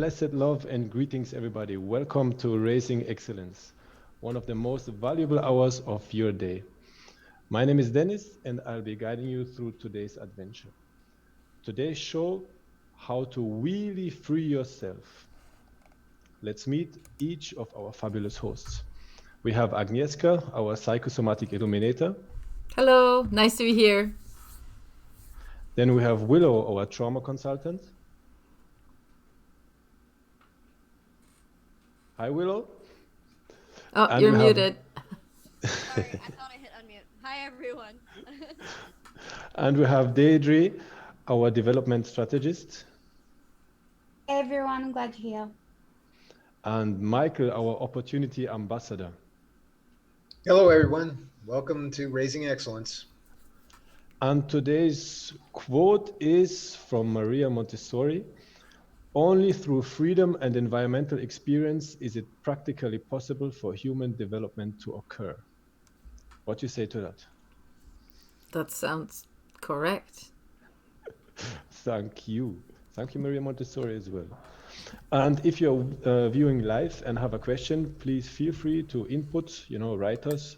Blessed love and greetings, everybody. Welcome to Raising Excellence, one of the most valuable hours of your day. My name is Dennis, and I'll be guiding you through today's adventure. Today's show, how to really free yourself. Let's meet each of our fabulous hosts. We have Agnieszka, our psychosomatic illuminator. Hello, nice to be here. Then we have Willow, our trauma consultant. Hi, Willow. Oh, And you're we have- muted. Sorry, I thought I hit unmute. Hi, everyone. And we have Deidre, our development strategist. Hey everyone, I'm glad you're here. And Michael, our opportunity ambassador. Hello, everyone. Welcome to Raising Excellence. And today's quote is from Maria Montessori. Only through freedom and environmental experience is it practically possible for human development to occur. What do you say to that? That sounds correct. Thank you. Thank you, Maria Montessori, as well. And if you're viewing live and have a question, please feel free to input, write us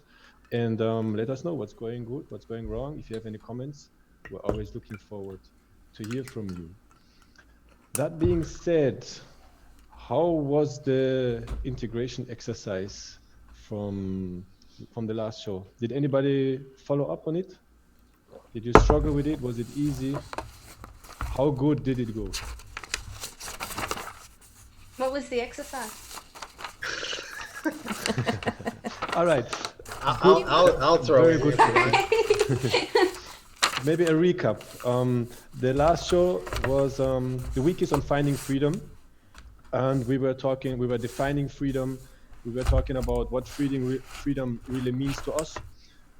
and let us know what's going good, what's going wrong. If you have any comments, we're always looking forward to hear from you. That being said, how was the integration exercise from the last show? Did anybody follow up on it? Did you struggle with it? Was it easy? How good did it go? What was the exercise? All right. I'll throw Very it. good. Maybe a recap. The last show was the week is on finding freedom, and we were defining freedom. We were talking about what freedom really means to us,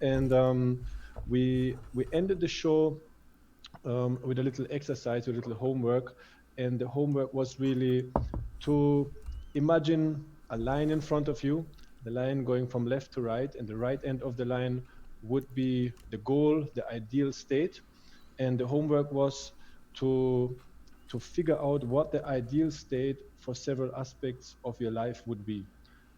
and we ended the show with a little exercise, with a little homework, and the homework was really to imagine a line in front of you, the line going from left to right, and the right end of the line would be the goal, the ideal state. And the homework was to figure out what the ideal state for several aspects of your life would be.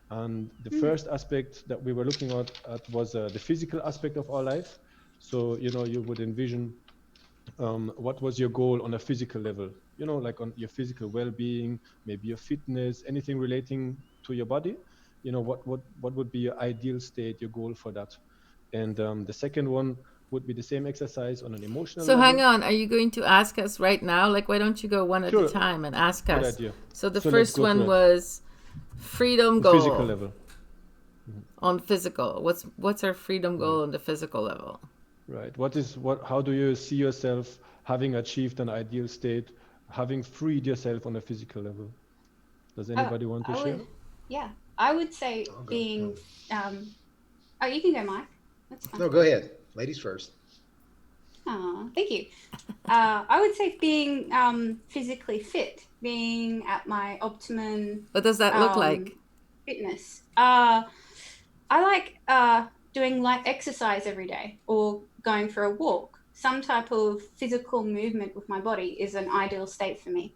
And the first aspect that we were looking at was the physical aspect of our life. So, you would envision what was your goal on a physical level, like on your physical well-being, maybe your fitness, anything relating to your body, what would be your ideal state, your goal for that. And the second one would be the same exercise on an emotional So level. hang on, are you going to ask us right now? Like, why don't you go one at Sure. a time and ask Good us? idea. So the So let's first go one through it. was freedom The goal physical level. on physical. What's our freedom goal on the physical level? Right. How do you see yourself having achieved an ideal state, having freed yourself on a physical level? Does anybody want to share? I would say I'll go. being, oh, you can go, Mike. That's fine. No, go ahead. Ladies first. Oh, thank you. I would say being physically fit, being at my optimum What does that look like? fitness. I like doing light exercise every day or going for a walk. Some type of physical movement with my body is an ideal state for me.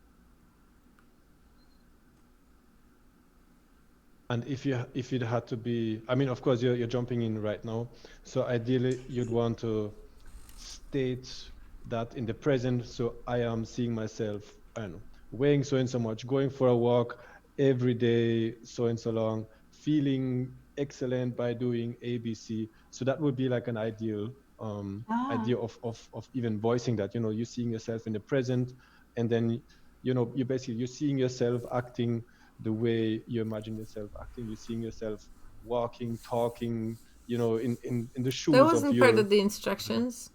And if it had to be, I mean, of course, you're jumping in right now. So ideally, you'd want to state that in the present. So I am seeing myself, I don't know, weighing so and so much, going for a walk every day, so and so long, feeling excellent by doing ABC. So that would be like an ideal idea of even voicing that. You seeing yourself in the present, and then you're seeing yourself acting the way you imagine yourself acting. You're seeing yourself walking, talking, in the shoes That of wasn't your. part of the instructions.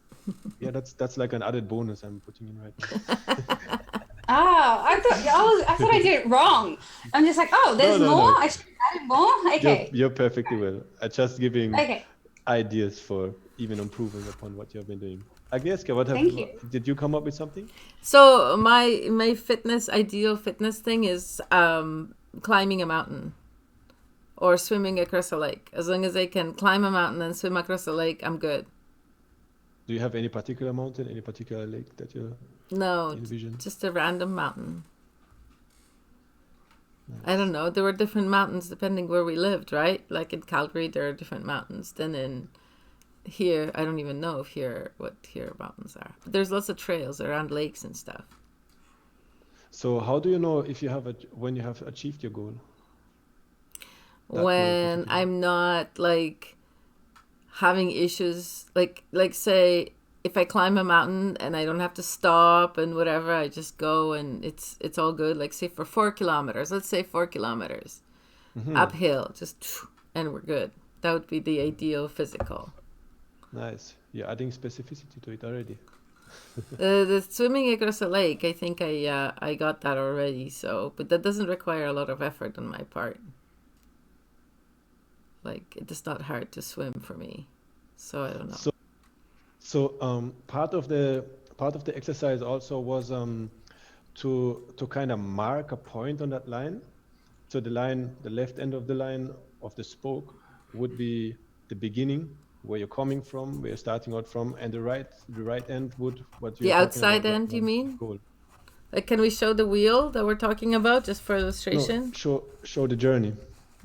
Yeah, that's like an added bonus I'm putting in right now. I thought I did it wrong. I'm just like, there's No. more. I should add more. Okay. You're perfectly well. I'm just giving Okay. ideas for even improving upon what you have been doing. Agnieszka, Thank you. did you come up with something? So my ideal fitness thing is climbing a mountain or swimming across a lake. As long as I can climb a mountain and swim across a lake, I'm good. Do you have any particular mountain, any particular lake that you No, envision? just a random mountain. I don't know. There were different mountains depending where we lived, right? Like in Calgary, there are different mountains than in here. I don't even know if what here mountains are. But there's lots of trails around lakes and stuff. So how do you know if you have when you have achieved your goal? That goal When particularly. I'm not like having issues, like say if I climb a mountain and I don't have to stop and whatever, I just go and it's all good. Like say for 4 kilometers, let's say 4 kilometers uphill, just and we're good. That would be the ideal physical. Nice. You're adding specificity to it already. The swimming across a lake, I think I got that already. So, but that doesn't require a lot of effort on my part. Like it is not hard to swim for me, so I don't know. So part of the exercise also was to kind of mark a point on that line. So the left end of the line of the spoke would be the beginning, where you're coming from, where you're starting out from, and the right end would what you're The talking outside about, end, you mean? goal. Like, can we show the wheel that we're talking about just for No, illustration? show the journey.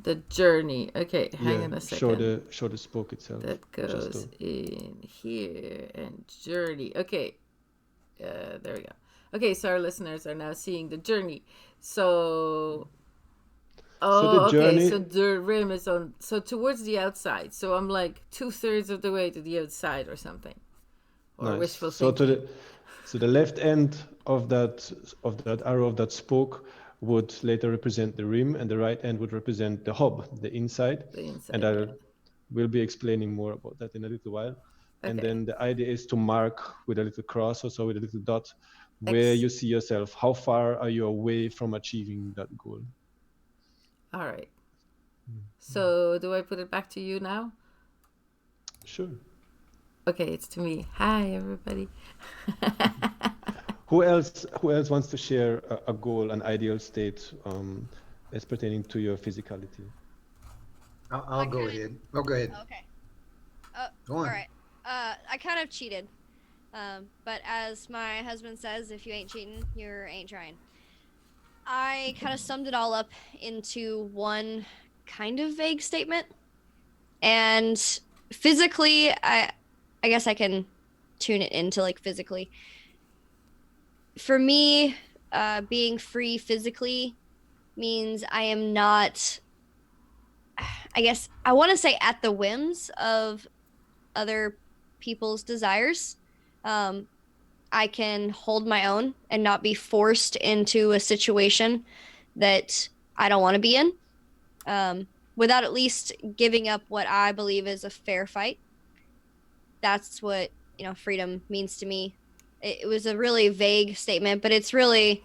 The journey. Okay, hang Yeah, on a second. show the spoke itself. That Just goes in here and journey. Okay, there we go. Okay, so our listeners are now seeing the journey. So, the okay, journey. so the rim is on, so towards the outside. So I'm like 2/3 of the way to the outside or something, or Nice. wishful So thinking. the left end of that arrow of that spoke would later represent the rim, and the right end would represent the hub, the inside. The inside. And I will be explaining more about that in a little while. And Okay. then the idea is to mark with a little cross, or so with a little dot, where you see yourself. How far are you away from achieving that goal? All right. So do I put it back to you now? Sure. Okay, it's to me. Hi, everybody. Who else wants to share a goal, an ideal state as pertaining to your physicality? I'll go ahead. Oh, go ahead. Okay. Go on. All right. I kind of cheated. But as my husband says, if you ain't cheating, you ain't trying. I kind of summed it all up into one kind of vague statement. And physically, I guess I can tune it into like physically. For me, being free physically means I am not, I guess I want to say at the whims of other people's desires. I can hold my own and not be forced into a situation that I don't want to be in, without at least giving up what I believe is a fair fight. That's what, freedom means to me. It was a really vague statement, but it's really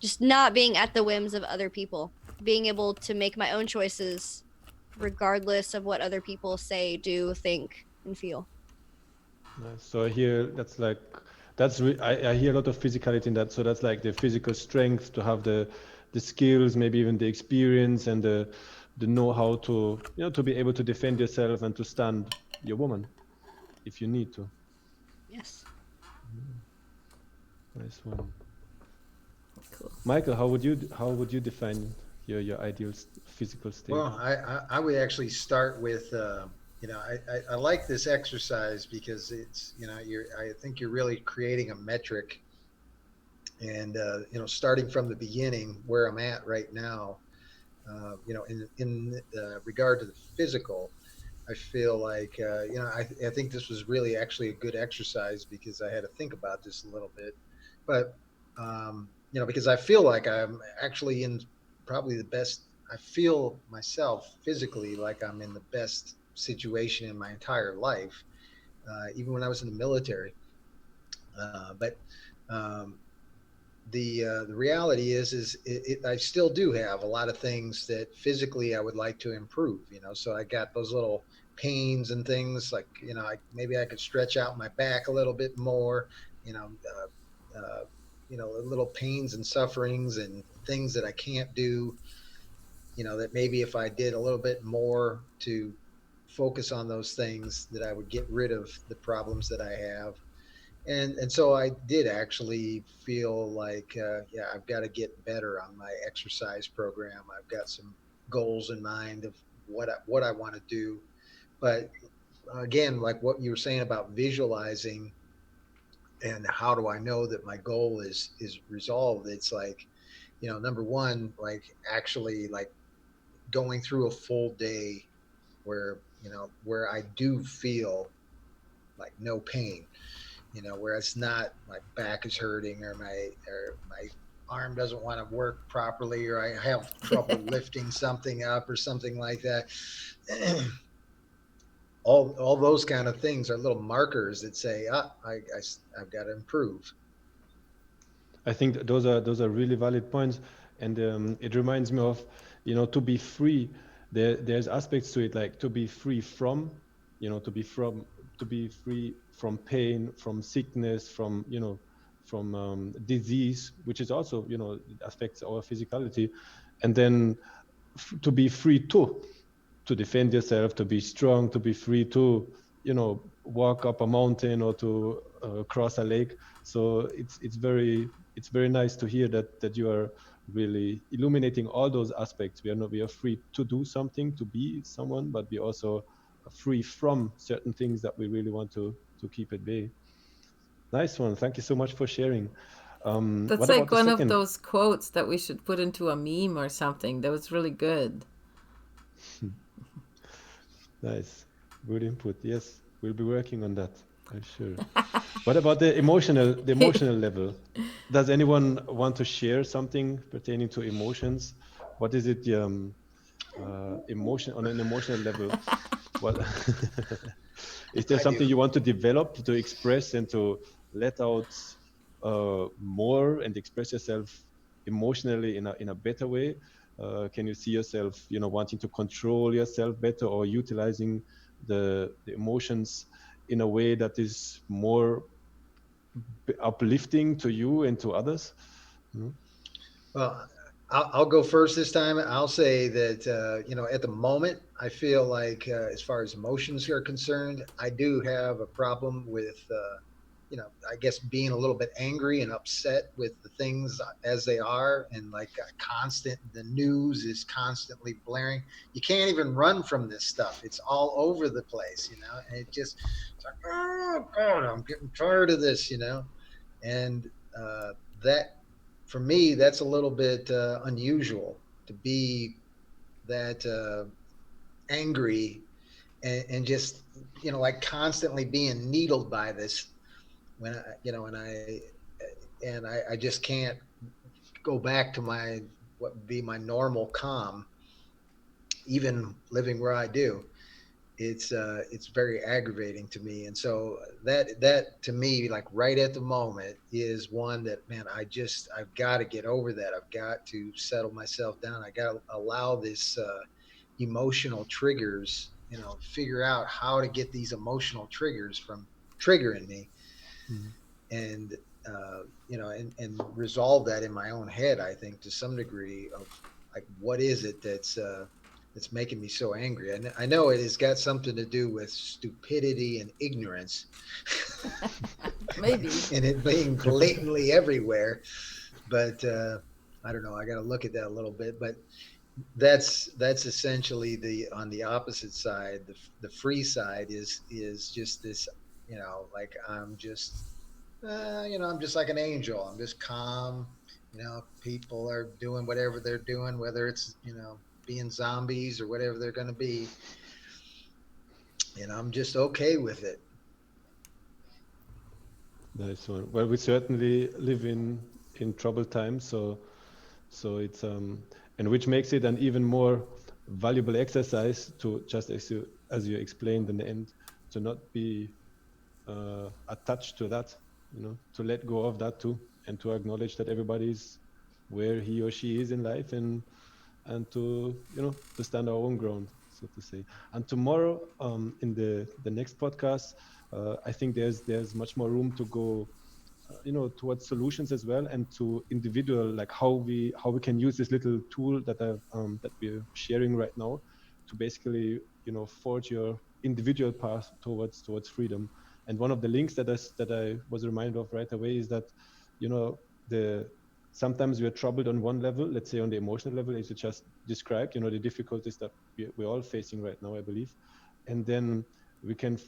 just not being at the whims of other people, being able to make my own choices regardless of what other people say, do, think, and feel. Nice. So I hear I hear a lot of physicality in that. So that's like the physical strength, to have the skills, maybe even the experience and the know-how to to be able to defend yourself and to stand your woman if you need to. Yes. Nice one. Cool. Michael, how would you define your ideal physical state? Well, I would actually start with I like this exercise because it's I think you're really creating a metric, and starting from the beginning where I'm at right now, in regard to the physical, I feel like I think this was really actually a good exercise because I had to think about this a little bit, but because I feel like I'm actually in probably the best. I feel myself physically like I'm in the best situation in my entire life, even when I was in the military. But the reality is I still do have a lot of things that physically I would like to improve. So I got those little pains and things like maybe I could stretch out my back a little bit more. Little pains and sufferings and things that I can't do. That maybe if I did a little bit more to focus on those things, that I would get rid of the problems that I have. And so I did actually feel like, yeah, I've got to get better on my exercise program. I've got some goals in mind of what I want to do. But again, like what you were saying about visualizing and how do I know that my goal is resolved? It's like, number one, like actually like going through a full day where, where I do feel like no pain, where it's not my back is hurting or my arm doesn't want to work properly or I have trouble lifting something up or something like that. All those kind of things are little markers that say, I've got to improve. I think those are really valid points, and it reminds me of, to be free. There's aspects to it, like to be free from, to be free from pain, from sickness, from from disease, which is also it affects our physicality, and then to be free to defend yourself, to be strong, to be free to walk up a mountain or to cross a lake. So it's very nice to hear that you are really illuminating all those aspects. We are free to do something, to be someone, but we also are free from certain things that we really want to keep at bay. Nice one. Thank you so much for sharing. That's What about like the one of second? those quotes that we should put into a meme or something. That was really good. Nice, good input. Yes, we'll be working on that, I'm sure. What about the emotional level? Does anyone want to share something pertaining to emotions? What is it, emotion on an emotional level? What is there I something do. you want to develop, to express, and to let out more and express yourself emotionally in a better way? Can you see yourself, wanting to control yourself better, or utilizing the emotions in a way that is more uplifting to you and to others? Mhm. Well, I'll go first this time. I'll say that, at the moment, I feel like, as far as emotions are concerned, I do have a problem with, I guess being a little bit angry and upset with the things as they are. And like the news is constantly blaring. You can't even run from this stuff. It's all over the place, and it's like, oh God, I'm getting tired of this, and, that for me, that's a little bit unusual to be that angry and just like constantly being needled by this when I you know and I just can't go back to my what would be my normal calm, even living where I do. It's very aggravating to me, and so that to me, like right at the moment, is one that, man, I've got to get over that. I've got to settle myself down. I got to allow this emotional triggers, figure out how to get these emotional triggers from triggering me, Mhm. and and resolve that in my own head. I think to some degree of like, what is it that's making me so angry? And I know it has got something to do with stupidity and ignorance, Maybe. and it being blatantly everywhere. But I don't know. I got to look at that a little bit. But that's essentially the on the opposite side. The free side is just this. Like I'm just like an angel. I'm just calm. People are doing whatever they're doing, whether it's, being zombies or whatever they're going to be. I'm just okay with it. Nice one. Well, we certainly live in troubled times, so it's and which makes it an even more valuable exercise to, just as you explained in the end, to not be attached to that, to let go of that too, and to acknowledge that everybody's where he or she is in life, and to to stand our own ground, so to say. And tomorrow, in the next podcast, I think there's much more room to go, towards solutions as well, and to individual, like how we can use this little tool that we're sharing right now, to basically forge your individual path towards freedom. And one of the links that I was reminded of right away is that, you know, sometimes we are troubled on one level, let's say on the emotional level, as you just described, you know, the difficulties that we're all facing right now, I believe. And then we can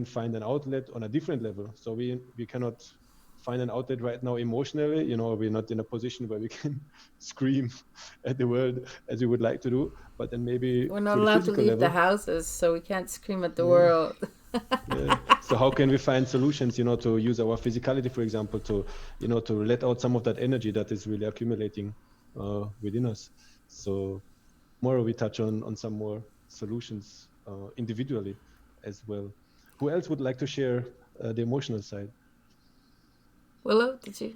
find an outlet on a different level. So we cannot find an outlet right now emotionally, you know, we're not in a position where we can scream at the world as we would like to do, but then maybe We're not through the allowed to physical leave level. the houses, so we can't scream at the Yeah. world. Yeah. So how can we find solutions, you know, to use our physicality, for example, to, you know, to let out some of that energy that is really accumulating within us. So tomorrow we touch on some more solutions individually as well. Who else would like to share the emotional side? Willow, did you?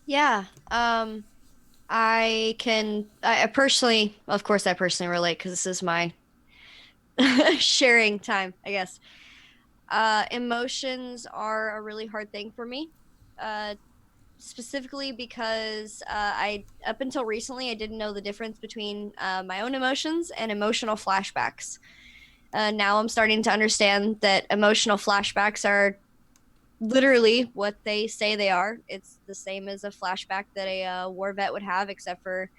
Yeah. I personally, of course, I personally relate because this is my sharing time, I guess. Emotions are a really hard thing for me. Specifically because up until recently, I didn't know the difference between my own emotions and emotional flashbacks. Now I'm starting to understand that emotional flashbacks are literally what they say they are. It's the same as a flashback that a war vet would have, except for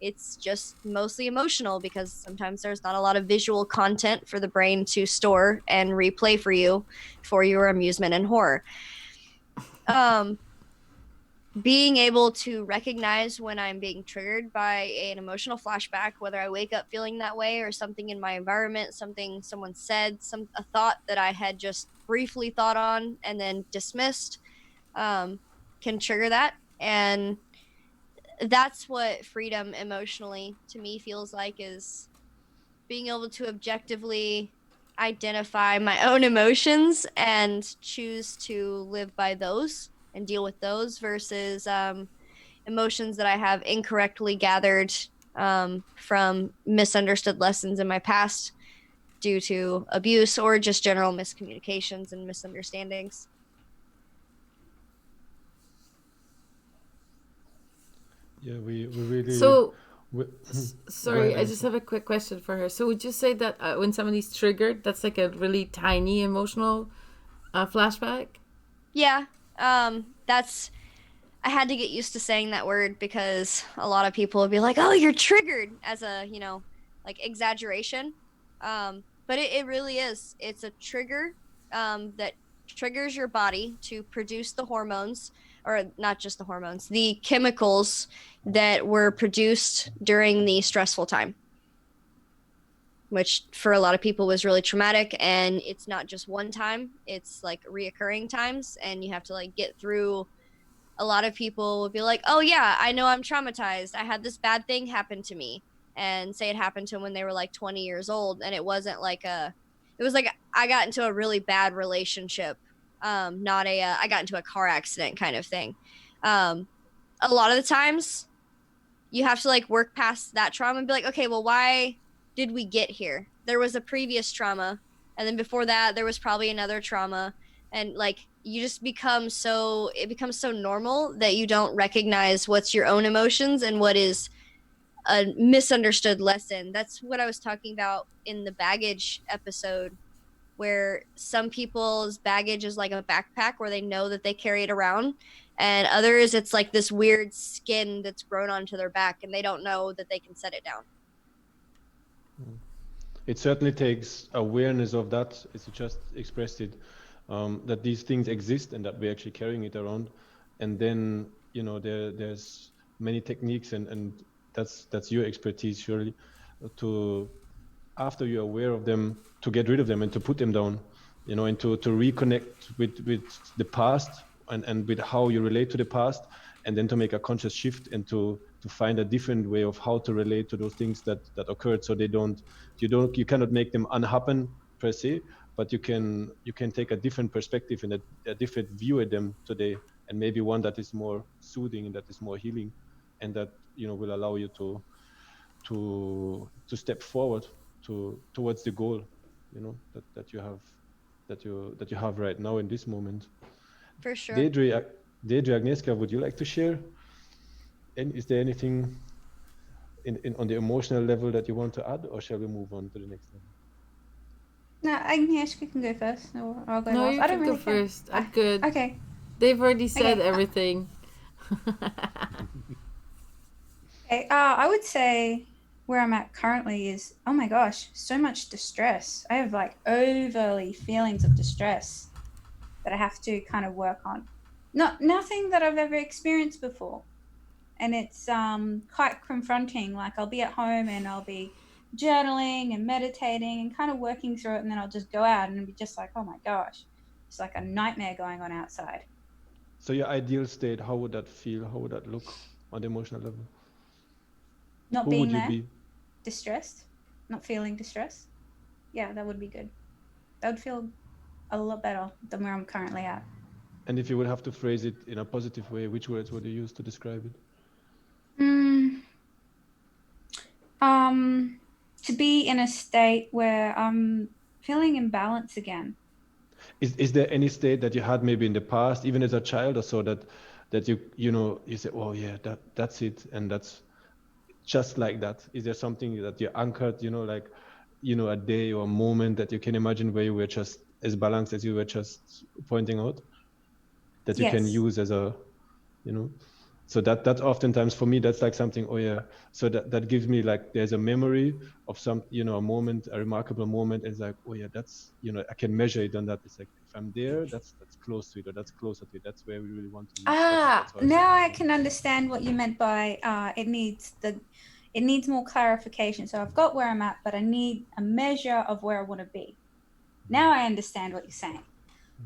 it's just mostly emotional because sometimes there's not a lot of visual content for the brain to store and replay for you for your amusement and horror. Being able to recognize when I'm being triggered by an emotional flashback, whether I wake up feeling that way or something in my environment, something someone said, a thought that I had just briefly thought on and then dismissed, can trigger that. And that's what freedom emotionally to me feels like, is being able to objectively identify my own emotions and choose to live by those and deal with those versus emotions that I have incorrectly gathered from misunderstood lessons in my past due to abuse or just general miscommunications and misunderstandings. Yeah, we really. So, We, sorry, I ahead, just have a quick question for her. So, would you say that when somebody's triggered, that's like a really tiny emotional flashback? Yeah, that's. I had to get used to saying that word because a lot of people would be like, "Oh, you're triggered," as a like exaggeration. But it really is. It's a trigger that triggers your body to produce the hormones, or not just the hormones, the chemicals that were produced during the stressful time, which for a lot of people was really traumatic. And it's not just one time, it's like reoccurring times, and you have to like get through. A lot of people would be like, "Oh yeah, I know I'm traumatized. I had this bad thing happen to me," and say it happened to them when they were like 20 years old, and it wasn't like it was like I got into a really bad relationship, not I got into a car accident kind of thing. A lot of the times, you have to like work past that trauma and be like, okay, well, why did we get here? There was a previous trauma, and then before that, there was probably another trauma, and like you just becomes so normal that you don't recognize what's your own emotions and what is a misunderstood lesson. That's what I was talking about in the baggage episode, where some people's baggage is like a backpack where they know that they carry it around, and others it's like this weird skin that's grown onto their back and they don't know that they can set it down. it certainly takes awareness of that, as you just expressed it, that these things exist and that we're actually carrying it around. And then, you know, there's many techniques, and that's your expertise, surely, to, after you're aware of them, to get rid of them and to put them down, you know, and to reconnect with the past and with how you relate to the past, and then to make a conscious shift and to find a different way of how to relate to those things that occurred, so you cannot make them unhappen per se, but you can take a different perspective and a different view at them today, and maybe one that is more soothing and that is more healing, and that, you know, will allow you to step forward towards the goal, you know, that you have right now in this moment. For sure. Deidre, Agnieszka, would you like to share? And is there anything on the emotional level that you want to add, or shall we move on to the next level? No, Agnieszka can go first, or I'll go No, last. you I can don't go really care. first. I'm good. Okay. They've already said Okay. everything. Okay. I would say where I'm at currently is, oh my gosh, so much distress. I have like overly feelings of distress that I have to kind of work on. Nothing that I've ever experienced before. And it's quite confronting. Like I'll be at home and I'll be journaling and meditating and kind of working through it, and then I'll just go out and be just like, oh my gosh, it's like a nightmare going on outside. So your ideal state, how would that feel? How would that look on the emotional level? Not Who would being you there, be? distressed, not feeling distress. Yeah, that would be good. That would feel a lot better than where I'm currently at. And if you would have to phrase it in a positive way, which words would you use to describe it? Mm, to be in a state where I'm feeling in balance again. Is there any state that you had maybe in the past, even as a child or so, that you say, oh yeah, that's it, and that's just like that? Is there something that you anchored, like a day or a moment that you can imagine where you were just as balanced as you were just pointing out, that you can Yes. use as a, so that's oftentimes for me, that's like something, oh yeah, so that gives me like, there's a memory of some, a moment, a remarkable moment. It's like, oh yeah, that's, I can measure it on that. It's like, if I'm there, that's close to it, or that's closer to it, that's where we really want to reach. That's how I Now I describe it. can understand what you meant by it needs more clarification. So I've got where I'm at, but I need a measure of where I want to be. Now I understand what you're saying.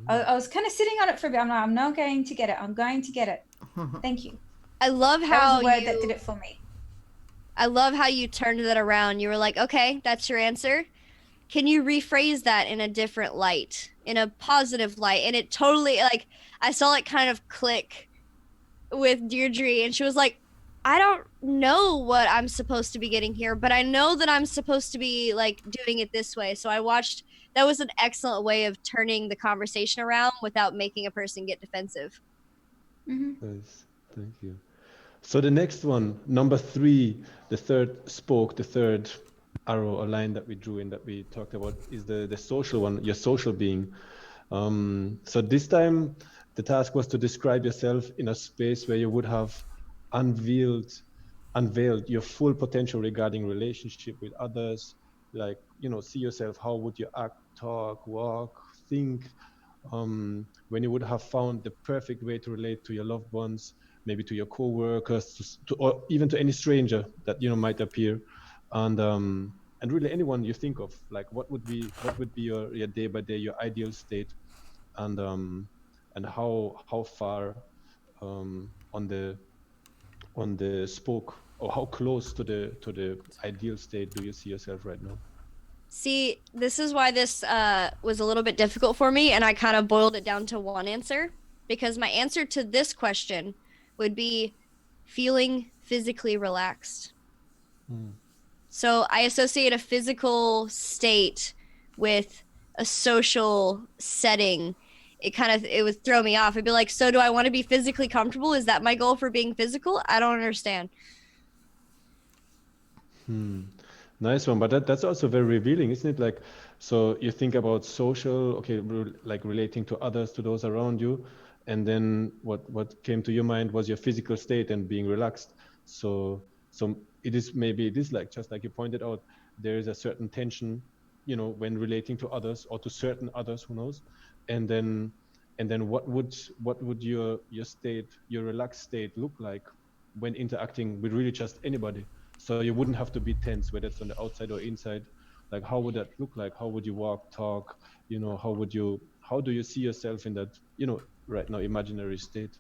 I was kind of sitting on it for a bit. I'm like, I'm not going to get it. I'm going to get it. Thank you. I love That was how the word that did it for me. I love how you turned that around. You were like, okay, that's your answer. Can you rephrase that in a different light, in a positive light? And it totally, like, I saw it kind of click with Deirdre, and she was like, I don't know what I'm supposed to be getting here, but I know that I'm supposed to be like doing it this way. So I watched, that was an excellent way of turning the conversation around without making a person get defensive. Nice. Thank you. So the next one, number 3, the third spoke, the third arrow or line that we drew in, that we talked about, is the social one, your social being. So this time the task was to describe yourself in a space where you would have unveiled your full potential regarding relationship with others. Like, see yourself, how would you act, talk, walk, think, when you would have found the perfect way to relate to your loved ones, maybe to your co-workers, or even to any stranger that might appear, and really anyone you think of. Like, what would be your day by day, your ideal state, and how far on the spoke, or how close to the ideal state do you see yourself right now? See, this is why this was a little bit difficult for me, and I kind of boiled it down to one answer, because my answer to this question would be feeling physically relaxed. So I associate a physical state with a social setting. It would throw me off. It'd be like, so do I want to be physically comfortable? Is that my goal for being physical? I don't understand. Nice one, but that's also very revealing, isn't it? Like, so you think about social, okay, like relating to others, to those around you, and then what came to your mind was your physical state and being relaxed. So it is like, just like you pointed out, there is a certain tension, when relating to others, or to certain others, who knows, and then what would your state, your relaxed state, look like when interacting with really just anybody? So you wouldn't have to be tense, whether it's on the outside or inside. Like, how would that look like? How would you walk, talk? How do you see yourself in that, right now, imaginary state?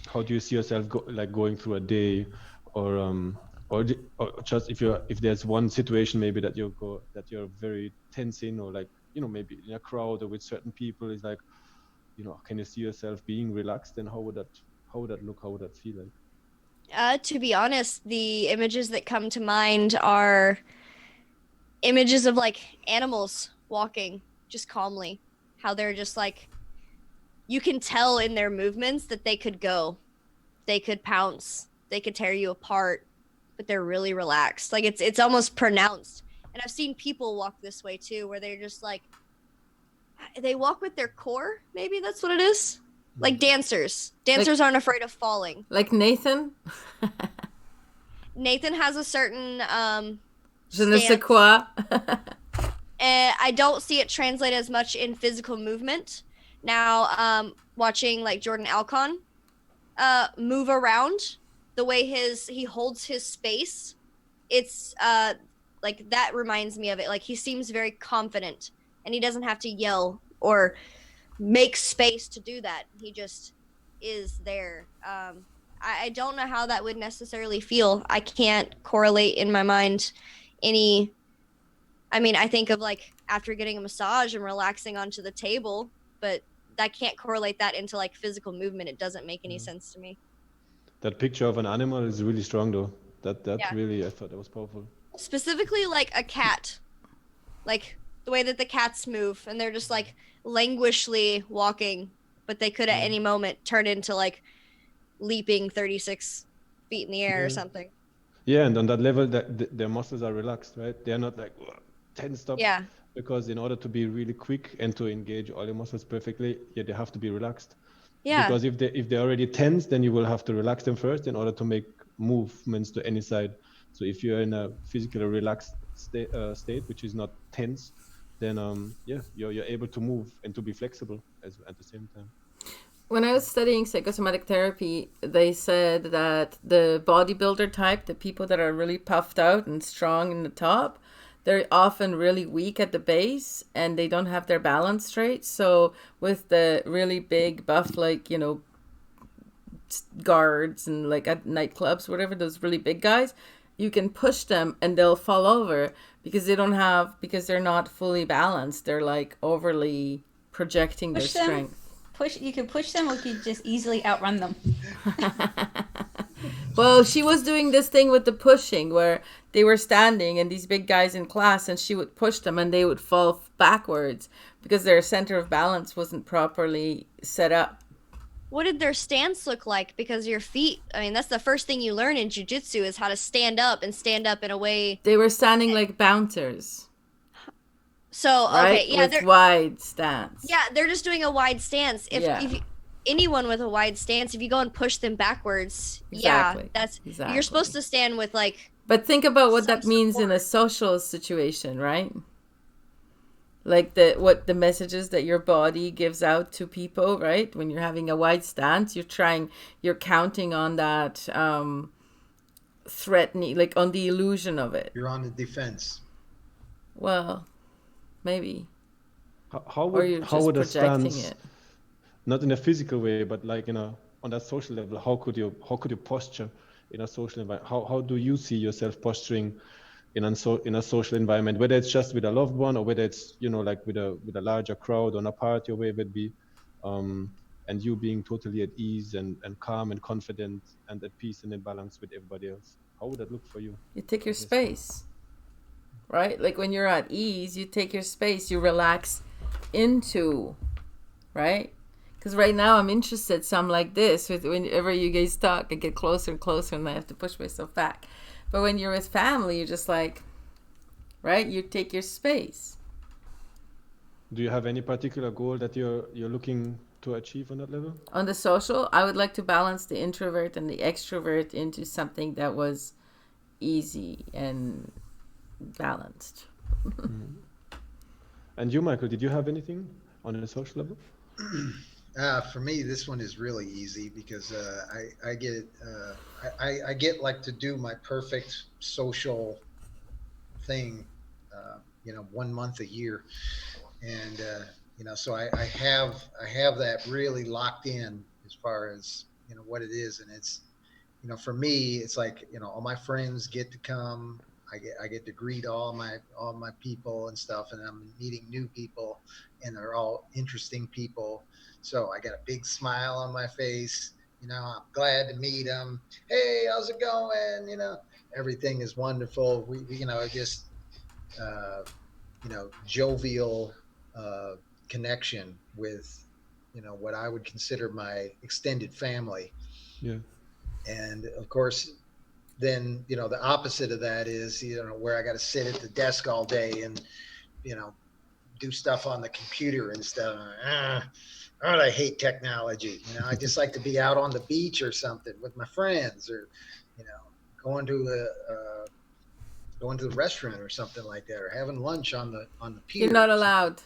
How do you see yourself going through a day, or just if there's one situation maybe that you're very tense in, or like, maybe in a crowd or with certain people, is like, can you see yourself being relaxed? And how would that look? How would that feel like? To be honest, the images that come to mind are images of like animals walking just calmly, how they're just like, you can tell in their movements that they could pounce, they could tear you apart, but they're really relaxed. Like it's almost pronounced. And I've seen people walk this way too, where they're just like, they walk with their core. Maybe that's what it is. Like dancers. Dancers aren't afraid of falling. Like Nathan? Nathan has a certain Je ne sais stance. quoi. I don't see it translate as much in physical movement. Now, watching like Jordan Alcon move around, the way he holds his space, it's like that reminds me of it. Like he seems very confident, and he doesn't have to yell or make space to do that. He just is there. I don't know how that would necessarily feel. I can't correlate in my mind any. I mean, I think of like after getting a massage and relaxing onto the table, but I can't correlate that into like physical movement. It doesn't make any sense to me. That picture of an animal is really strong, though. That Yeah. really, I thought that was powerful. Specifically, like a cat, like the way that the cats move, and they're just like languishly walking, but they could at any moment turn into like leaping 36 feet in the air or something. Yeah, and on that level, their muscles are relaxed, right? They're not like tensed up. Yeah. Because in order to be really quick and to engage all your muscles perfectly, yeah, they have to be relaxed. Yeah. Because if they're already tense, then you will have to relax them first in order to make movements to any side. So if you're in a physically relaxed state, which is not tense, then you're able to move and to be flexible at the same time. When I was studying psychosomatic therapy, they said that the bodybuilder type, the people that are really puffed out and strong in the top, they're often really weak at the base and they don't have their balance straight. So with the really big buff, like, you know, guards and like at nightclubs, whatever, those really big guys, you can push them and they'll fall over because they're not fully balanced. They're like overly projecting their strength. You could push them, or you could just easily outrun them. Well, she was doing this thing with the pushing where they were standing and these big guys in class, and she would push them and they would fall backwards because their center of balance wasn't properly set up. What did their stance look like? Because your feet, I mean, that's the first thing you learn in jiu-jitsu is how to stand up in a way. They were standing like bouncers. So, right? okay, yeah. With wide stance. Yeah, they're just doing a wide stance. If anyone with a wide stance, if you go and push them backwards, exactly. You're supposed to stand with like. But think about what that means in a social situation, right? Like what the messages that your body gives out to people, right? When you're having a wide stance, you're counting on that threatening, like on the illusion of it. You're on the defense. Well, maybe. How would a stance, it? Not in a physical way, but like on that social level, how could you posture in a social environment? How do you see yourself posturing in a social environment, whether it's just with a loved one or whether it's like with a larger crowd on a party or wherever it be, and you being totally at ease and calm and confident and at peace and in balance with everybody else? How would that look for you? You take your space, right? Like when you're at ease, you take your space, you relax into, right? Because right now I'm interested, so I'm like this. Whenever you guys talk, I get closer and closer and I have to push myself back. But when you're with family, you're just like, right? You take your space. Do you have any particular goal that you're looking to achieve on that level? On the social, I would like to balance the introvert and the extrovert into something that was easy and balanced. And you, Michael, did you have anything on a social level? For me, this one is really easy because I get like to do my perfect social thing, 1 month a year, and so I have that really locked in as far as what it is, and it's for me it's like all my friends get to come. I get to greet all my people and stuff, and I'm meeting new people, and they're all interesting people. So I got a big smile on my face. I'm glad to meet them. Hey, how's it going? Everything is wonderful. We just jovial connection with what I would consider my extended family. Yeah. And of course, then, you know, the opposite of that is, you know, where I got to sit at the desk all day and, you know, do stuff on the computer and stuff. I hate technology. You know, I just like to be out on the beach or something with my friends, or, you know, going to the restaurant or something like that, or having lunch on the pier. You're not allowed.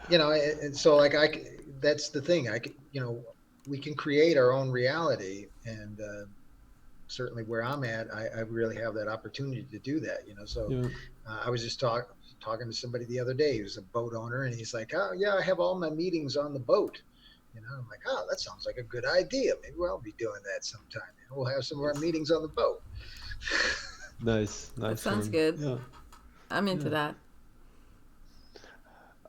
You know, and so like that's the thing. You know, we can create our own reality, and certainly where I'm at, I really have that opportunity to do that. You know, so I was just talking to somebody the other day who's a boat owner, and he's like, "Oh yeah, I have all my meetings on the boat." You know, I'm like, "Oh, that sounds like a good idea. Maybe I'll be doing that sometime. You know, we'll have some of our meetings on the boat." Nice. That sounds one. good. Yeah. I'm into that.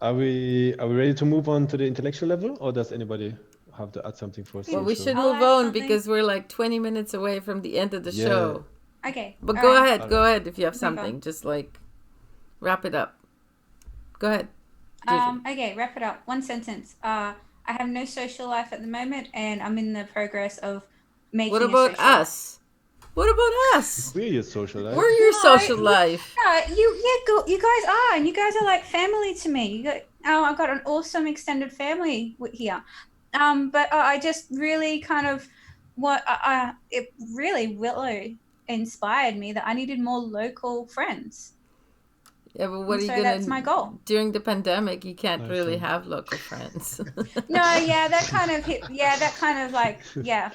Are we ready to move on to the intellectual level, or does anybody have to add something for social? Well, we should I'll move add on something. because we're like 20 minutes away from the end of the show. Okay. But all go right. ahead if you have Move something. on. Just like wrap it up. Go ahead. Deirdre. Okay, wrap it up. One sentence. I have no social life at the moment, and I'm in the progress of making What a about social life. us? What about us? We're your social life. We're your social life. Yeah, you guys are, and you guys are like family to me. I've got an awesome extended family here. But I just really kind of it really inspired me that I needed more local friends. Yeah, but what are you gonna? That's my goal. During the pandemic, you can't Nice really one. have local friends. No, yeah, that kind of hit. Yeah, that kind of like, yeah.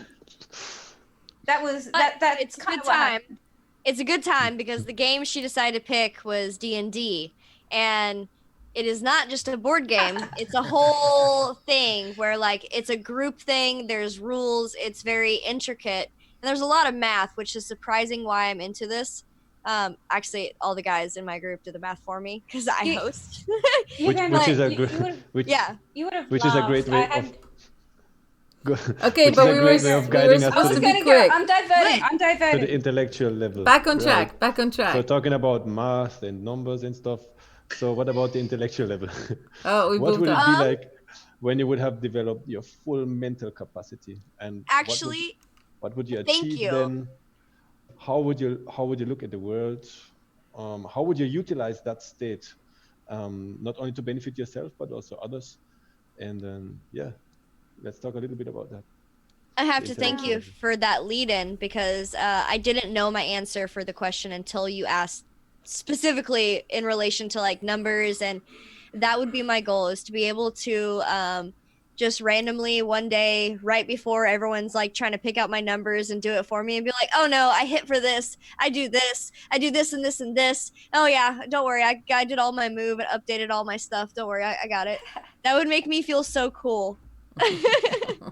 That was But that. it's a kind good of what time. happened. It's a good time because the game she decided to pick was D&D, and it is not just a board game. It's a whole thing where like it's a group thing. There's rules. It's very intricate, and there's a lot of math, which is surprising why I'm into this. Actually, all the guys in my group do the math for me because I You- host. Which is a great, Yeah. You would have. which is a great way I of. Okay, which but is a we great were- way of we guiding were us supposed to to the, be quick. I'm diverting. Good. I'm to the diverting. intellectual level. Back on Right. track. Back on track. So talking about math and numbers and stuff. So what about the intellectual level? Oh, we What moved would it on. be like when you would have developed your full mental capacity? And Actually, what would you thank achieve you. then? How would you look at the world? How would you utilize that state, not only to benefit yourself but also others? And then let's talk a little bit about that. I have The to thank you intellectual for that lead in because I didn't know my answer for the question until you asked specifically in relation to like numbers, and that would be my goal, is to be able to just randomly one day right before everyone's like trying to pick out my numbers and do it for me and be like, oh no, I hit for this, I do this and this and this. Oh yeah, don't worry, I did all my move and updated all my stuff. Don't worry, I got it. That would make me feel so cool.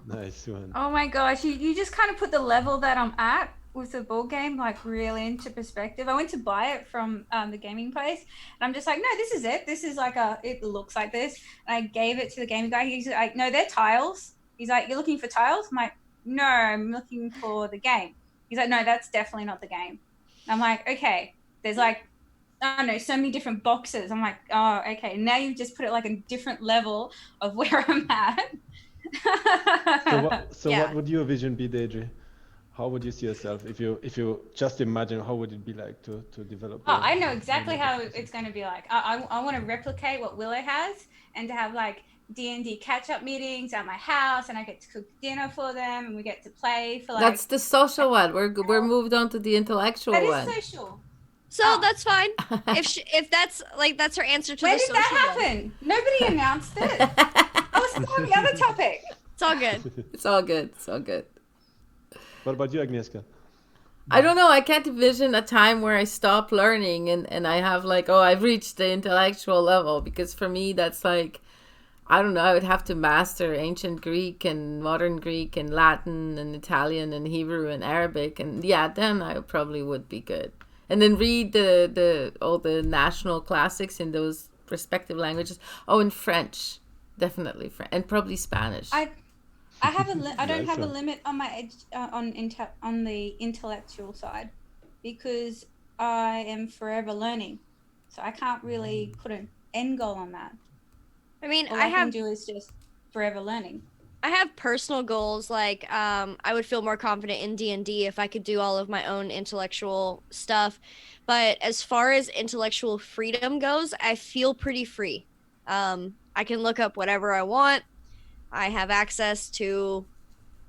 Nice one. Oh my gosh, you just kind of put the level that I'm at with the board game like really into perspective. I went to buy it from the gaming place, and I'm just like, no, this is it. This is like it looks like this. And I gave it to the gaming guy. He's like, no, they're tiles. He's like, you're looking for tiles? I'm like, no, I'm looking for the game. He's like, no, that's definitely not the game. And I'm like, okay, there's like, I don't know, so many different boxes. I'm like, oh, okay. Now you've just put it like a different level of where I'm at. What would your vision be, Deidre? How would you see yourself if you just imagine how would it be like to develop? I know exactly how it's going to be like. I want to replicate what Willow has, and to have like D&D catch-up meetings at my house, and I get to cook dinner for them, and we get to play for like. That's the social one. We're moved on to the intellectual That one. is social. So that's fine. If that's her answer to When the did social that one. happen? Nobody announced it. I was still on the other topic. It's all good. It's all good. It's all good. What about you, Agnieszka? I don't know. I can't envision a time where I stop learning and I have like, oh, I've reached the intellectual level. Because for me, that's like, I don't know, I would have to master ancient Greek and modern Greek and Latin and Italian and Hebrew and Arabic. And yeah, then I probably would be good. And then read all the national classics in those respective languages. Oh, and French. Definitely French. And probably Spanish. I have I don't Nice have a one. limit on my on the intellectual side, because I am forever learning, so I can't really put an end goal on that. I mean, All I I can have do is just forever learning. I have personal goals, like I would feel more confident in D&D if I could do all of my own intellectual stuff. But as far as intellectual freedom goes, I feel pretty free. I can look up whatever I want. I have access to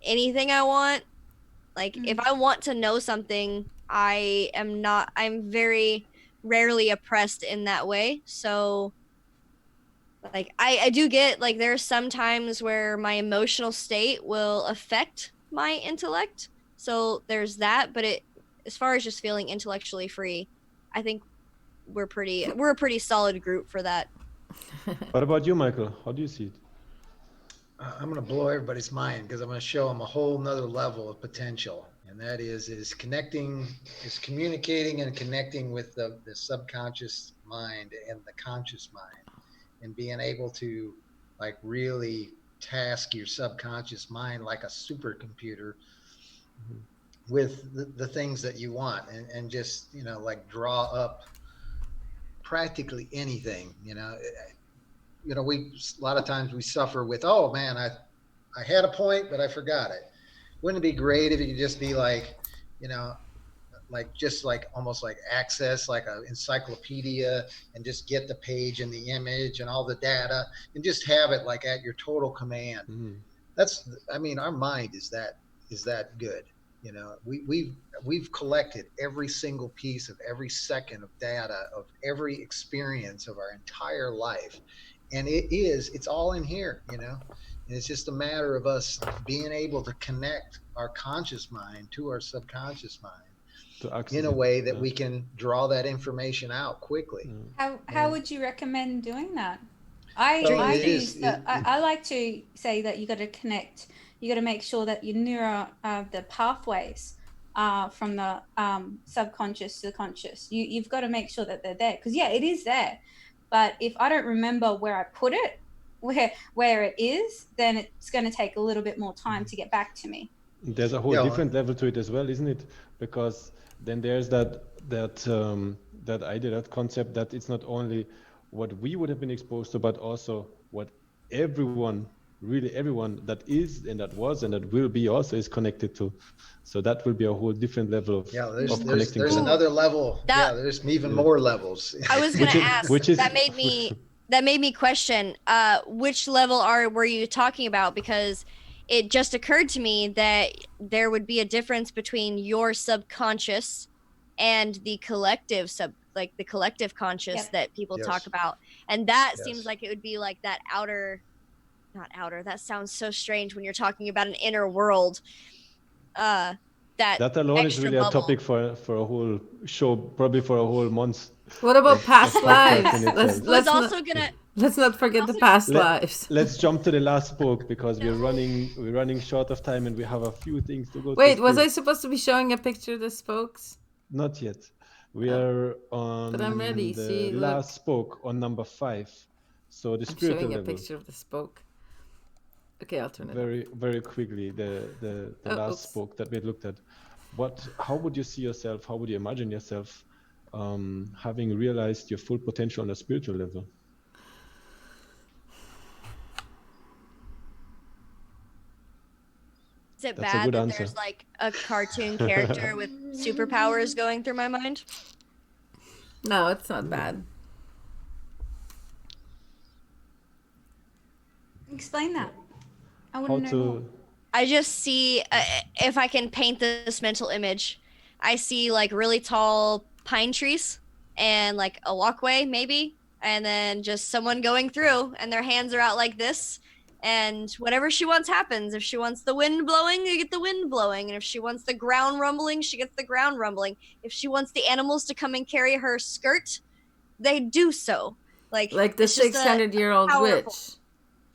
anything I want. Like if I want to know something, I'm very rarely oppressed in that way. So like I do get like there are some times where my emotional state will affect my intellect. So there's that, but it as far as just feeling intellectually free, I think we're a pretty solid group for that. What about you, Michael? How do you see it? I'm going to blow everybody's mind because I'm going to show them a whole nother level of potential. And that is communicating and connecting with the subconscious mind and the conscious mind, and being able to like really task your subconscious mind like a supercomputer with the things that you want, and just, you know, like draw up practically anything, you know. We a lot of times we suffer with, oh man, I had a point but I forgot it. Wouldn't it be great if you could just be like, you know, like just like almost like access like an encyclopedia, and just get the page and the image and all the data, and just have it like at your total command. I mean, our mind is that good. You know, we've collected every single piece of every second of data of every experience of our entire life, and it's all in here, you know. And it's just a matter of us being able to connect our conscious mind to our subconscious mind in a way that we can draw that information out quickly. How would you recommend doing that? I like to say that you got to connect. You got to make sure that you mirror the pathways from the subconscious to the conscious. You've got to make sure that they're there, because it is there. But if I don't remember where I put it, where it is, then it's going to take a little bit more time to get back to me. There's a whole different level to it as well, isn't it? Because then there's that idea, that concept that it's not only what we would have been exposed to, but also what everyone that is and that was and that will be also is connected to. So that will be a whole different level of connecting. There's another level. There's even more levels. I was going to ask. That made me question which level were you talking about, because it just occurred to me that there would be a difference between your subconscious and the collective the collective conscious that people talk about. And that seems like it would be like that not outer. That sounds so strange when you're talking about an inner world. That alone is really a topic for a whole show, probably for a whole month. What about past lives? Let's not forget the past lives. Let's jump to the last book, because we're running short of time and we have a few things to go. Wait, was I supposed to be showing a picture of the spokes? Not yet. We are on the last spoke on number 5. So the spiritual level. I'm showing a picture of the spoke. Okay, I'll turn it very, very quickly. The last spoke that we looked at. How would you see yourself? How would you imagine yourself having realized your full potential on a spiritual level? Is it bad that there's like a cartoon character with superpowers going through my mind? No, it's not bad. Explain that. I want to know more. I just see, if I can paint this mental image, I see like really tall pine trees and like a walkway maybe, and then just someone going through and their hands are out like this, and whatever she wants happens. If she wants the wind blowing, you get the wind blowing, and if she wants the ground rumbling, she gets the ground rumbling. If she wants the animals to come and carry her skirt, they do so. Like the 600-year-old witch.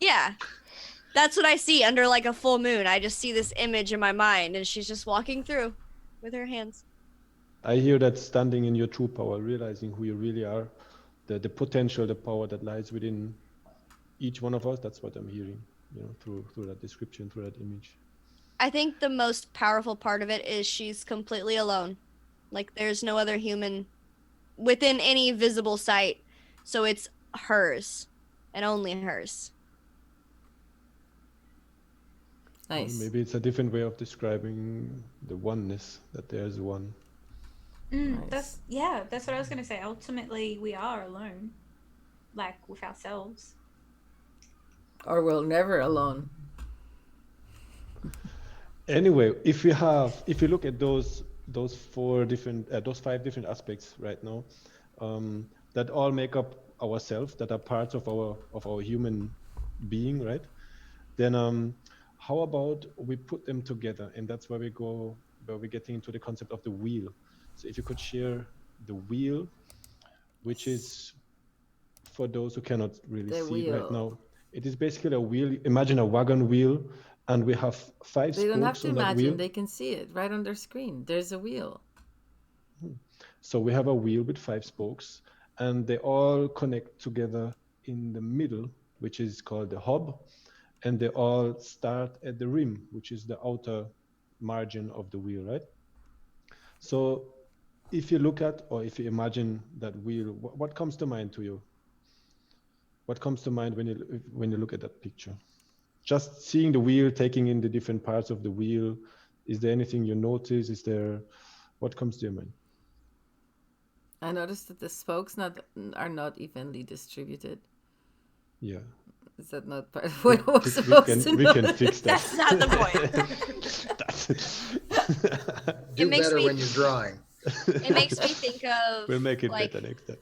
Yeah. That's what I see under like a full moon. I just see this image in my mind, and she's just walking through with her hands. I hear that standing in your true power, realizing who you really are, the potential, the power that lies within each one of us. That's what I'm hearing, through that description, through that image. I think the most powerful part of it is she's completely alone. Like there's no other human within any visible sight. So it's hers and only hers. Nice. Maybe it's a different way of describing the oneness, that there's one. Nice. That's what I was going to say. Ultimately, we are alone, like with ourselves. Or we're never alone. Anyway, if you look at those five different aspects right now, that all make up ourselves, that are parts of our human being, right? Then how about we put them together, and that's where we're getting into the concept of the wheel. So if you could share the wheel, which is, for those who cannot really see it right now, it is basically a wheel. Imagine a wagon wheel, and we have 5 They don't have spokes to on that imagine. wheel. They can see it right on their screen. There's a wheel. So we have a wheel with 5 spokes, and they all connect together in the middle, which is called the hub, and they all start at the rim, which is the outer margin of the wheel, right? So if you look at, or if you imagine that wheel, what comes to mind to you? What comes to mind when you look at that picture? Just seeing the wheel, taking in the different parts of the wheel, is there anything you notice? What comes to your mind? I noticed that the spokes are not evenly distributed. Yeah. Is that not part of what I was supposed to we know? can fix that. That's not the point. Do makes better me- when you're drawing. It makes me think of We'll make it like, better next time.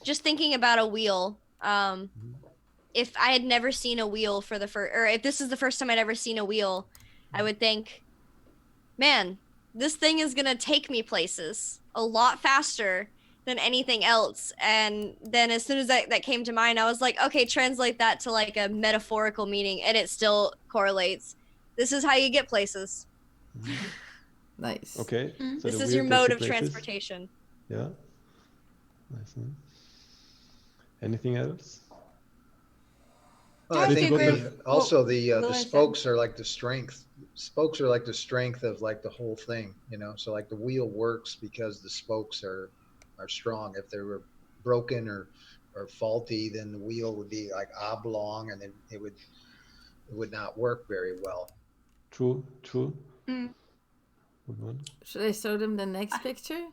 just thinking about a wheel. If I had never seen a wheel for the first, or if this is the first time I'd ever seen a wheel, I would think, man, this thing is gonna take me places a lot faster than anything else. And then as soon as that came to mind, I was like, okay, translate that to like a metaphorical meaning, and it still correlates. This is how you get places. Nice. Okay. So This the is wheel your takes mode you of places. transportation. Yeah. Nice. Anything else? Well, I I think agree the, with also the Lewis said. spokes are like the strength. Spokes are like the strength of like the whole thing, you know. So like the wheel works because the spokes are strong. If they were broken or faulty, then the wheel would be like oblong, and then it would not work very well. True. Mm. Good one. Should I show them the next picture?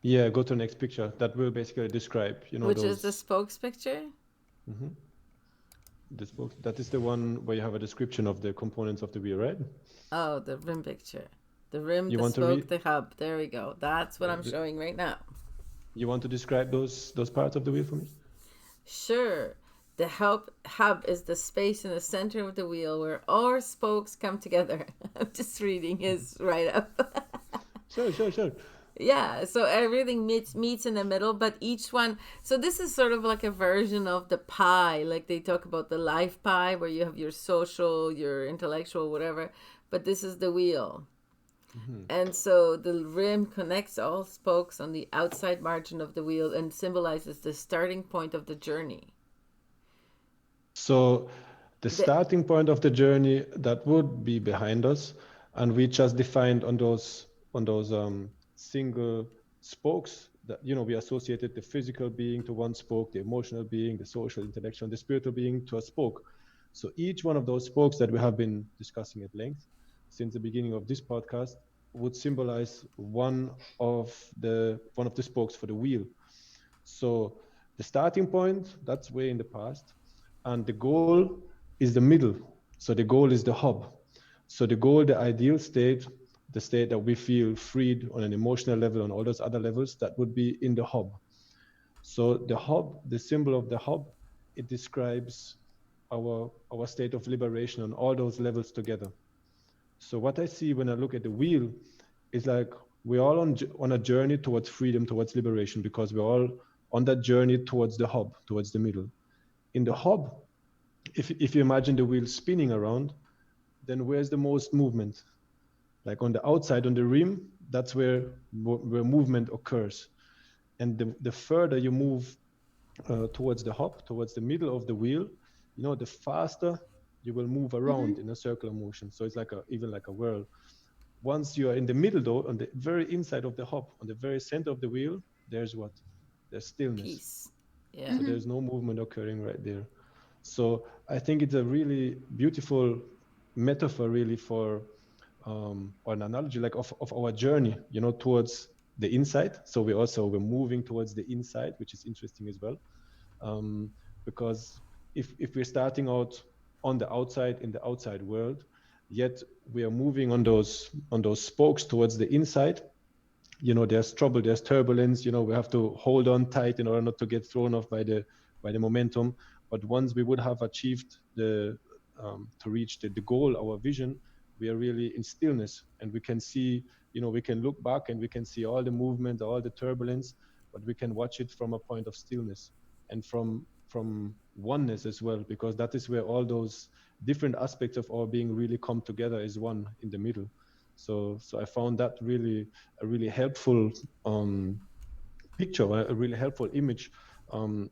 Yeah, go to the next picture. That will basically describe, Which is the spokes picture? Mhm. The spokes. That is the one where you have a description of the components of the wheel, right? Oh, the rim picture. The rim, You the want to spoke, read- the hub. There we go. That's what I'm showing right now. You want to describe those parts of the wheel for me? Sure. The hub is the space in the center of the wheel where all spokes come together. I'm just reading his write-up. Sure. Yeah, so everything meets in the middle, but each one. So this is sort of like a version of the pie, like they talk about the life pie, where you have your social, your intellectual, whatever. But this is the wheel, and so the rim connects all spokes on the outside margin of the wheel and symbolizes the starting point of the journey. So the starting point of the journey, that would be behind us, and we just defined on those single spokes that, we associated the physical being to one spoke, the emotional being, the social, intellectual, and the spiritual being to a spoke. So each one of those spokes that we have been discussing at length since the beginning of this podcast would symbolize one of the spokes for the wheel. So the starting point, that's way in the past, and the goal is the middle. So the goal is the hub. So the goal, the ideal state, the state that we feel freed on an emotional level, on all those other levels, that would be in the hub. So the hub, the symbol of the hub, it describes our state of liberation on all those levels together. So what I see when I look at the wheel is like we're all on a journey towards freedom, towards liberation, because we're all on that journey towards the hub, towards the middle. In the hub, if you imagine the wheel spinning around, then where's the most movement? Like on the outside, on the rim, that's where movement occurs. And the further you move towards the hub, towards the middle of the wheel, the faster you will move around in a circular motion. So it's even like a whirl. Once you are in the middle, though, on the very inside of the hub, on the very center of the wheel, there's what? There's stillness. Peace. Yeah. So there's no movement occurring right there. So I think it's a really beautiful metaphor really for or an analogy like of our journey, towards the inside. So we're moving towards the inside, which is interesting as well, because if we're starting out on the outside in the outside world, yet we are moving on those spokes towards the inside, there's trouble, there's turbulence, we have to hold on tight in order not to get thrown off by the momentum. But once we would have achieved the to reach the goal, our vision, we are really in stillness, and we can see, we can look back and we can see all the movement, all the turbulence, but we can watch it from a point of stillness and from oneness as well, because that is where all those different aspects of our being really come together as one in the middle. So I found that really a really helpful picture, a really helpful image,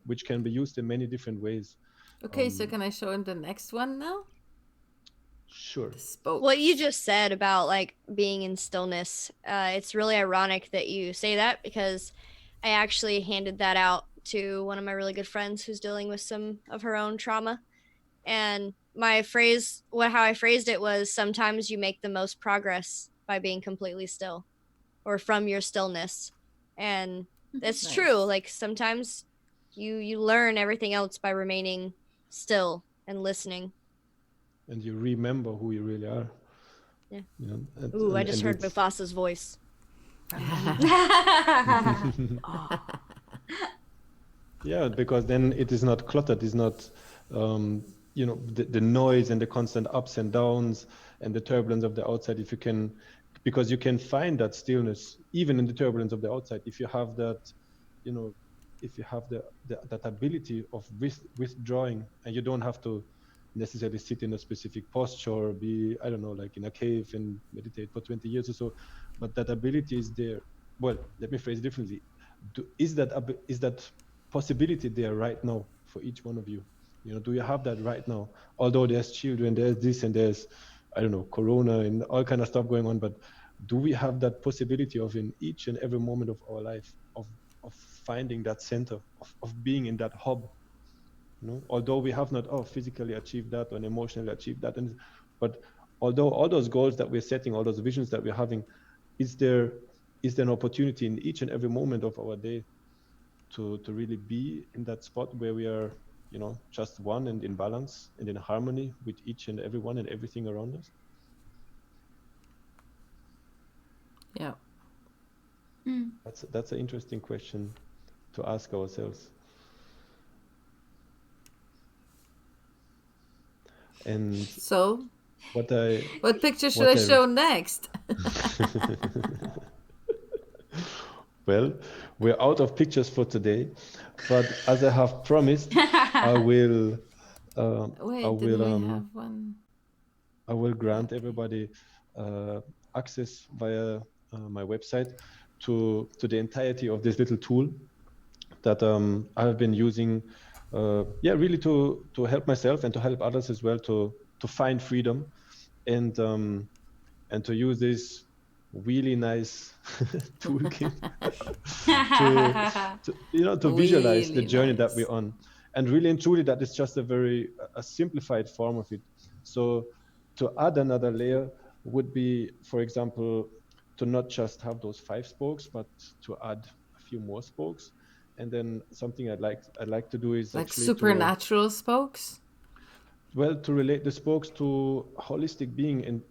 which can be used in many different ways. Okay, so can I show him the next one now? Sure. The spokes. What you just said about like being in stillness, it's really ironic that you say that, because I actually handed that out to one of my really good friends who's dealing with some of her own trauma. And my phrase, how I phrased it was, sometimes you make the most progress by being completely still, or from your stillness. And that's Nice. true. Like sometimes you learn everything else by remaining still and listening. And you remember who you really are. Yeah. I just heard Mufasa's voice. Yeah, because then it is not cluttered. It's not, the noise and the constant ups and downs and the turbulence of the outside. Because you can find that stillness even in the turbulence of the outside, if you have that, if you have that ability of withdrawing, and you don't have to necessarily sit in a specific posture or be, I don't know, like in a cave and meditate for 20 years or so, but that ability is there. Well, let me phrase it differently. Is that possibility there right now for each one of you? Do you have that right now? Although there's children, there's this and there's, I don't know, Corona and all kind of stuff going on, but do we have that possibility of in each and every moment of our life of finding that center, of being in that hub? Although we have not physically achieved that or emotionally achieved that, but although all those goals that we're setting, all those visions that we're having, is there an opportunity in each and every moment of our day to really be in that spot where we are, just one and in balance and in harmony with each and everyone and everything around us? Yeah. That's an interesting question to ask ourselves. And so what picture should I show next? Well, we're out of pictures for today, but as I have promised, I will I will grant everybody access via my website to the entirety of this little tool that I have been using, really to help myself and to help others as well to find freedom, and to use this really nice toolkit to visualize the journey that we're on. And really and truly, that is just a simplified form of it. So to add another layer would be, for example, to not just have those 5 spokes, but to add a few more spokes. And then something I'd like to do is like actually supernatural spokes. Well, to relate the spokes to holistic being, and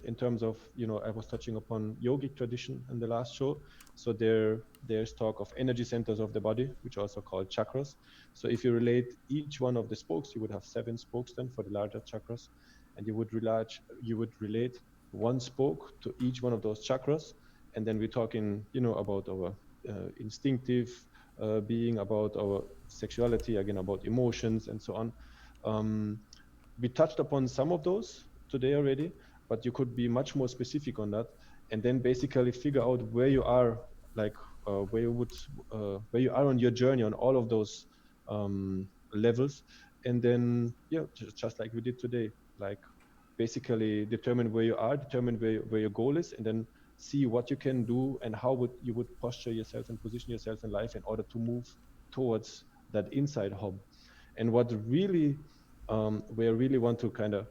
in terms of, I was touching upon yogic tradition in the last show. So there's talk of energy centers of the body, which are also called chakras. So if you relate each one of the spokes, you would have 7 spokes then for the larger chakras, and you would relate one spoke to each one of those chakras. And then we're talking, about our instinctive being, about our sexuality, again, about emotions and so on. We touched upon some of those today already, but you could be much more specific on that, and then basically figure out where you are, like where you are on your journey on all of those levels, and then just like we did today, like basically determine where you are, determine where your goal is, and then see what you can do and how you would posture yourself and position yourself in life in order to move towards that inside hub. And what really, where I really want to kind of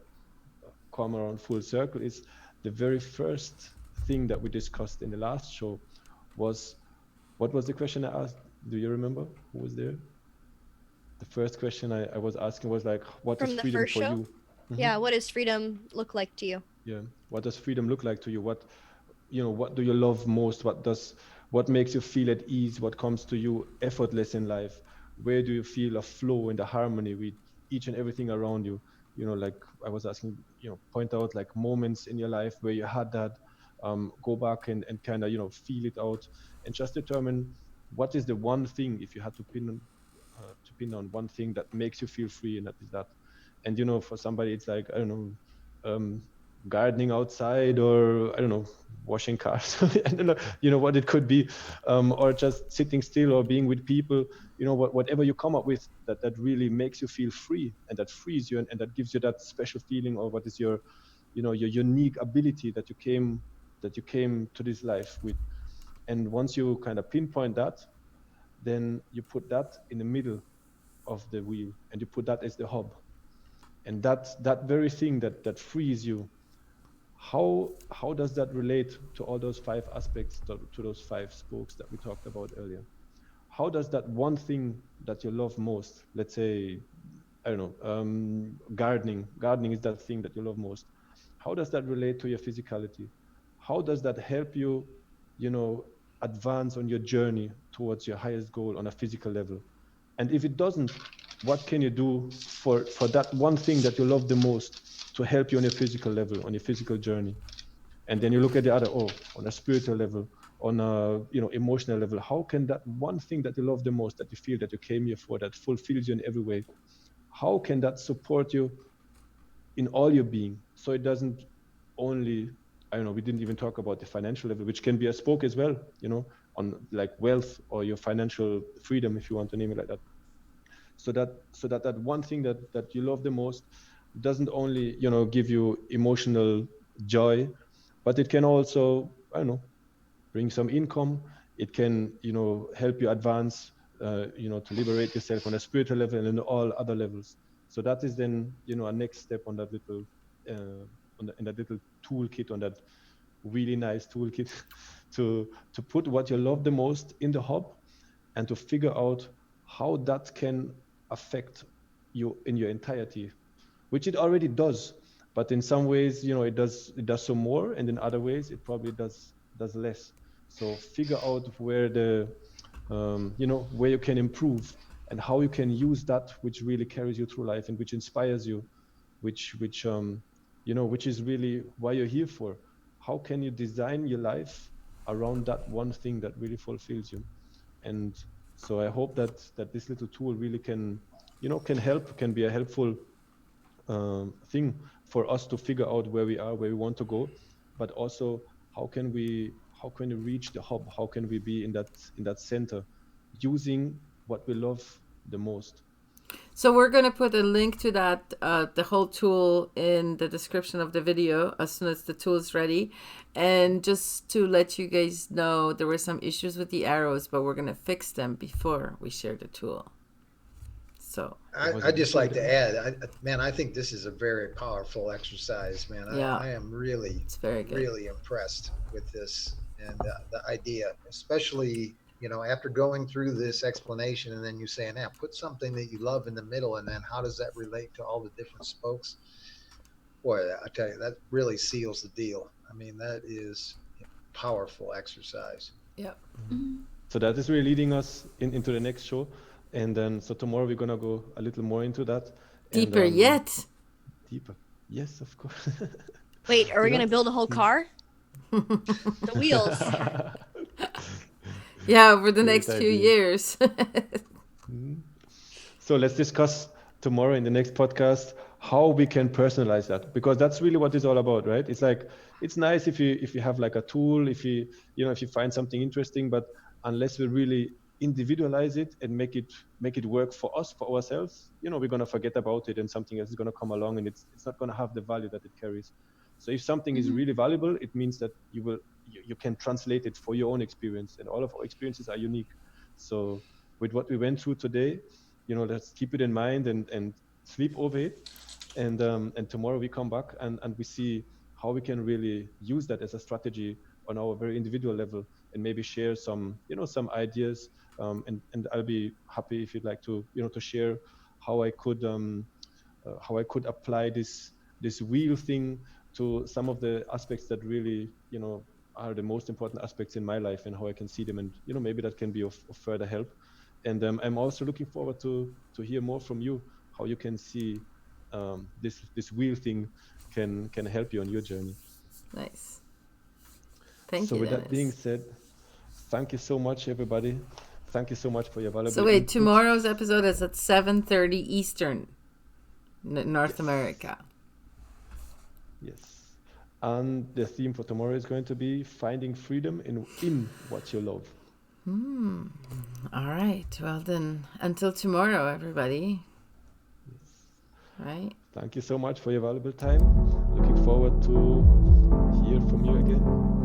come around full circle is the very first thing that we discussed in the last show was, what was the question I asked? Do you remember who was there? The first question I was asking was like, what is From the freedom first for show? you? Yeah, what does freedom look like to you? Yeah. What does freedom look like to you? What, what do you love most? What makes you feel at ease? What comes to you effortless in life? Where do you feel a flow and a harmony with each and everything around you? Like I was asking, point out like moments in your life where you had that, go back and kind of, feel it out and just determine what is the one thing, if you had to pin on one thing that makes you feel free, and that is that. And for somebody it's like, I don't know, gardening outside, or I don't know, washing cars. I don't know, what it could be, or just sitting still or being with people, whatever you come up with that really makes you feel free and that frees you, and that gives you that special feeling, or what is your, your unique ability that you came to this life with. And once you kind of pinpoint that, then you put that in the middle of the wheel, and you put that as the hub. And that very thing that frees you, how does that relate to all those 5 aspects, to those 5 spokes that we talked about earlier? How does that one thing that you love most, let's say, I don't know, gardening is that thing that you love most, how does that relate to your physicality? How does that help you, advance on your journey towards your highest goal on a physical level? And if it doesn't, what can you do for that one thing that you love the most to help you on your physical level, on your physical journey? And then you look at the other, on a spiritual level, on a emotional level, how can that one thing that you love the most, that you feel that you came here for, that fulfills you in every way, how can that support you in all your being? So it doesn't only, I don't know, we didn't even talk about the financial level, which can be a spoke as well, on like wealth or your financial freedom, if you want to name it like that. So that one thing that you love the most doesn't only, give you emotional joy, but it can also, I don't know, bring some income. It can, help you advance, to liberate yourself on a spiritual level and on all other levels. So that is then, a next step on that little, in that little toolkit, on that really nice toolkit, to put what you love the most in the hub, and to figure out how that can affect you in your entirety, which it already does. But in some ways, it does some more, and in other ways, it probably does less. So figure out where where you can improve, and how you can use that which really carries you through life and which inspires you, which is really why you're here for. How can you design your life around that one thing that really fulfills you? And so I hope that this little tool really can be a helpful thing for us to figure out where we are, where we want to go, but also how can we reach the hub? How can we be in that center, using what we love the most? So we're going to put a link to that, the whole tool, in the description of the video as soon as the tool is ready. And just to let you guys know, there were some issues with the arrows, but we're going to fix them before we share the tool. So I'd just like to add, I think this is a very powerful exercise, man. Yeah. I am really, it's very good. really impressed with this and the idea, especially, after going through this explanation, and then you saying, put something that you love in the middle, and then how does that relate to all the different spokes? Boy, I tell you, that really seals the deal. I mean, that is a powerful exercise. Yeah. So that is really leading us into the next show. And then, so tomorrow we're going to go a little more into that. Deeper yet. Deeper. Yes, of course. Wait, are we going to build a whole car? The wheels. Yeah, over the next few years. So let's discuss tomorrow in the next podcast how we can personalize that, because that's really what it's all about, right? It's like, it's nice if you have like a tool, if you find something interesting, but unless we really individualize it and make it work for us, for ourselves, we're going to forget about it, and something else is going to come along, and it's not going to have the value that it carries. So if something is really valuable, it means that you can translate it for your own experience, and all of our experiences are unique. So with what we went through today, let's keep it in mind and sleep over it, and tomorrow we come back and we see how we can really use that as a strategy on our very individual level, and maybe share some, some ideas. And I'll be happy if you'd like to, to share how I could apply this wheel thing to some of the aspects that really, are the most important aspects in my life, and how I can see them, and maybe that can be of further help. And I'm also looking forward to hear more from you, how you can see this wheel thing can help you on your journey. Nice. Thank So you, with Dennis. that being said, thank you so much, everybody. Thank you so much for your valuable So wait, input. tomorrow's episode is at 7:30 Eastern, North Yes. America. Yes. And the theme for tomorrow is going to be finding freedom in what you love. All right. Well then, until tomorrow, everybody. Right. Thank you so much for your valuable time. Looking forward to hear from you again.